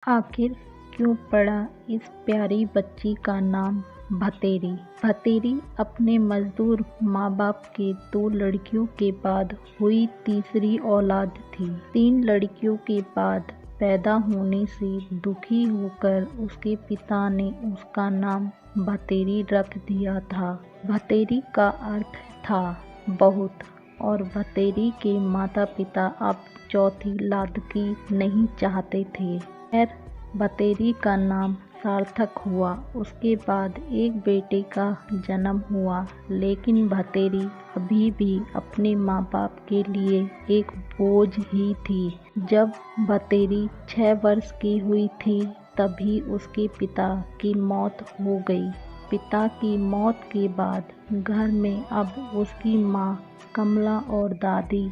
आखिर क्यों पड़ा इस प्यारी बच्ची का नाम भतेरी। भतेरी अपने मजदूर माँ बाप के 2 लड़कियों के बाद हुई तीसरी औलाद थी। 3 लड़कियों के बाद पैदा होने से दुखी होकर उसके पिता ने उसका नाम भतेरी रख दिया था। भतेरी का अर्थ था बहुत, और भतेरी के माता पिता अब चौथी लाड़की नहीं चाहते थे। खैर, भतेरी का नाम सार्थक हुआ। उसके बाद एक बेटे का जन्म हुआ, लेकिन भतेरी अभी भी अपने माँ बाप के लिए एक बोझ ही थी। जब भतेरी 6 वर्ष की हुई थी तभी उसके पिता की मौत हो गई। पिता की मौत के बाद घर में अब उसकी माँ कमला और दादी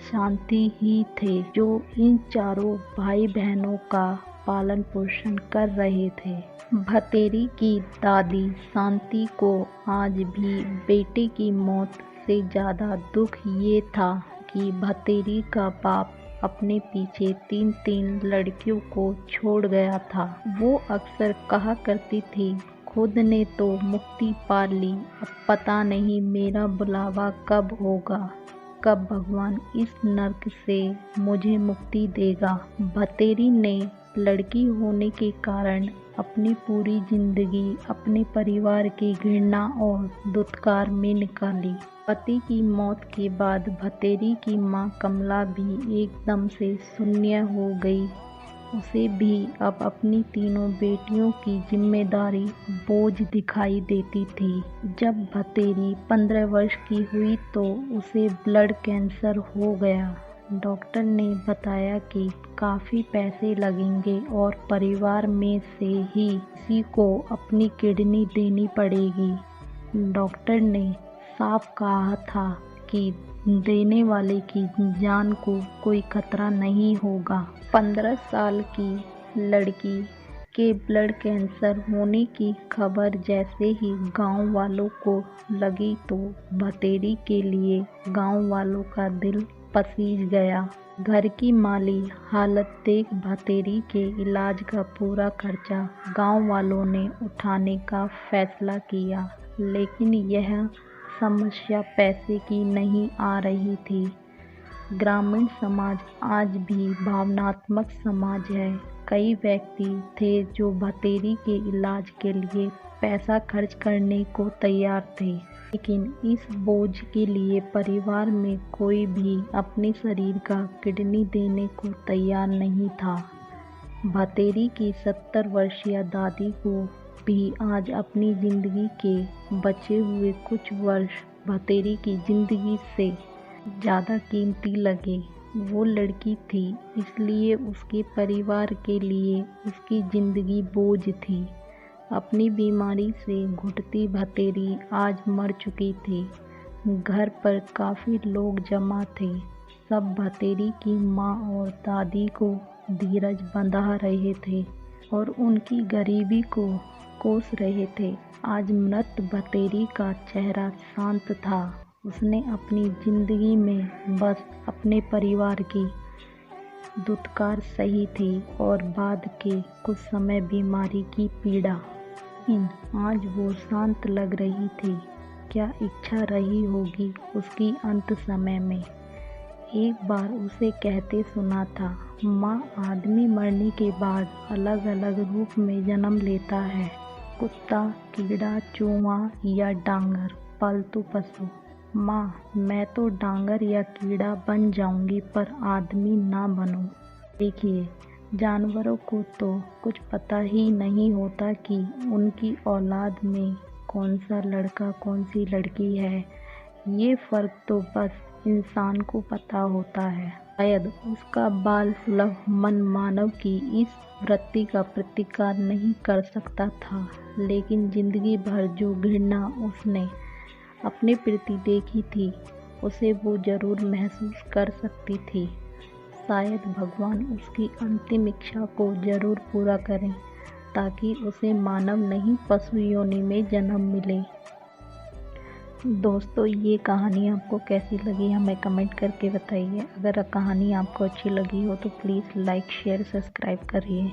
शांति ही थे, जो इन चारों भाई बहनों का पालन पोषण कर रहे थे। भतेरी की दादी शांति को आज भी बेटे की मौत से ज़्यादा दुख ये था कि भतेरी का बाप अपने पीछे 3 लड़कियों को छोड़ गया था। वो अक्सर कहा करती थी, खुद ने तो मुक्ति पा ली, अब पता नहीं मेरा बुलावा कब होगा, कब भगवान इस नर्क से मुझे मुक्ति देगा। भतेरी ने लड़की होने के कारण अपनी पूरी जिंदगी अपने परिवार की घृणा और दुत्कार में निकाली। पति की मौत के बाद भतेरी की माँ कमला भी एकदम से शून्य हो गई। उसे भी अब अपनी 3 बेटियों की जिम्मेदारी बोझ दिखाई देती थी। जब भतेरी 15 वर्ष की हुई तो उसे ब्लड कैंसर हो गया। डॉक्टर ने बताया कि काफ़ी पैसे लगेंगे और परिवार में से ही किसी को अपनी किडनी देनी पड़ेगी। डॉक्टर ने साफ कहा था कि देने वाले की जान को कोई खतरा नहीं होगा। 15 साल की लड़की के ब्लड कैंसर होने की खबर जैसे ही गांव वालों को लगी तो भतेरी के लिए गांव वालों का दिल पसीज गया। घर की माली हालत देख भतेरी के इलाज का पूरा खर्चा गांव वालों ने उठाने का फैसला किया, लेकिन यह समस्या पैसे की नहीं आ रही थी। ग्रामीण समाज आज भी भावनात्मक समाज है। कई व्यक्ति थे जो भतेरी के इलाज के लिए पैसा खर्च करने को तैयार थे, लेकिन इस बोझ के लिए परिवार में कोई भी अपने शरीर का किडनी देने को तैयार नहीं था। भतेरी की 70 वर्षीय दादी को भी आज अपनी जिंदगी के बचे हुए कुछ वर्ष भतेरी की जिंदगी से ज़्यादा कीमती लगे। वो लड़की थी, इसलिए उसके परिवार के लिए उसकी ज़िंदगी बोझ थी। अपनी बीमारी से घुटती भतेरी आज मर चुकी थी। घर पर काफ़ी लोग जमा थे। सब भतेरी की माँ और दादी को धीरज बंधा रहे थे और उनकी गरीबी को कोस रहे थे। आज मृत भतेरी का चेहरा शांत था। उसने अपनी ज़िंदगी में बस अपने परिवार की दुत्कार सही थी और बाद के कुछ समय बीमारी की पीड़ा। लेकिन आज वो शांत लग रही थी। क्या इच्छा रही होगी उसकी अंत समय में। एक बार उसे कहते सुना था, माँ आदमी मरने के बाद अलग अलग रूप में जन्म लेता है, कुत्ता, कीड़ा, चूहा या डांगर, पालतू पशु। माँ, मैं तो डांगर या कीड़ा बन जाऊंगी पर आदमी ना बनूं। देखिए, जानवरों को तो कुछ पता ही नहीं होता कि उनकी औलाद में कौन सा लड़का कौन सी लड़की है। ये फ़र्क तो बस इंसान को पता होता है। शायद उसका बाल सुलभ मन मानव की इस वृत्ति का प्रतिकार नहीं कर सकता था, लेकिन जिंदगी भर जो घृणा उसने अपने प्रति देखी थी उसे वो जरूर महसूस कर सकती थी। शायद भगवान उसकी अंतिम इच्छा को जरूर पूरा करें, ताकि उसे मानव नहीं पशु योनि में जन्म मिले। दोस्तों, ये कहानी आपको कैसी लगी हमें कमेंट करके बताइए। अगर कहानी आपको अच्छी लगी हो तो प्लीज़ लाइक शेयर सब्सक्राइब करिए।